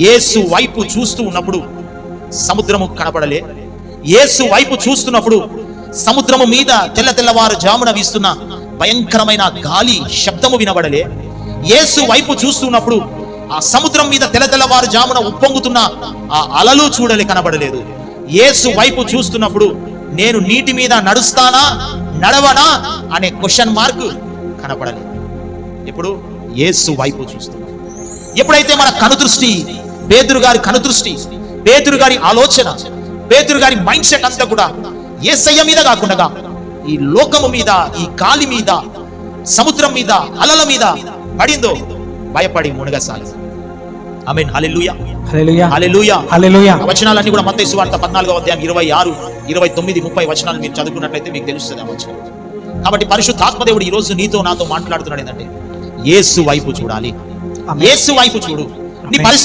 యేసు వైపు చూస్తూ ఉన్నప్పుడు సముద్రము కనపడలే. యేసు వైపు చూస్తున్నప్పుడు సముద్రము మీద తెల్లవారు జామున వీస్తున్న భయంకరమైన గాలి శబ్దము వినబడలే. యేసు వైపు చూస్తున్నప్పుడు ఆ సముద్రం మీద తెల్లవారు జామున ఉప్పొంగుతున్న ఆ అలలు కనబడలేదు. యేసు వైపు చూస్తున్నప్పుడు నేను నీటి మీద నడుస్తానా నడవనా అనే క్వశ్చన్ మార్క్ కనపడలేదు. ఎప్పుడు యేసు వైపు చూస్తున్నాం. ఎప్పుడైతే మన కనుదృష్టి, పేతురు గారి కనుదృష్టి, పేతురు గారి ఆలోచన, పేతురు గారి మైండ్ సెట్ అంతా కూడా యేసయ్య మీద కాకుండా ఈ లోకము మీద, ఈ గాలి మీద, సముద్రం మీద, అలల మీద పడిందో భయపడి మునగసాలి. ఆమేన్. హల్లెలూయా, హల్లెలూయా, హల్లెలూయా, హల్లెలూయా. వచనాలన్నీ కూడా మత్తయి సువార్త 14వ అధ్యాయం 26, 29, 30 వచనాలు మీరు చదువుకున్నట్లయితే మీకు తెలుస్తుంది ఆ వచనం. కాబట్టి పరిశుద్ధాత్మదేవుడు ఈ రోజు నీతో నాతో మాట్లాడుతున్నాడు ఏంటంటే యేసు వైపు చూడాలి. యేసు వైపు చూడు. నీ పరిస్థితి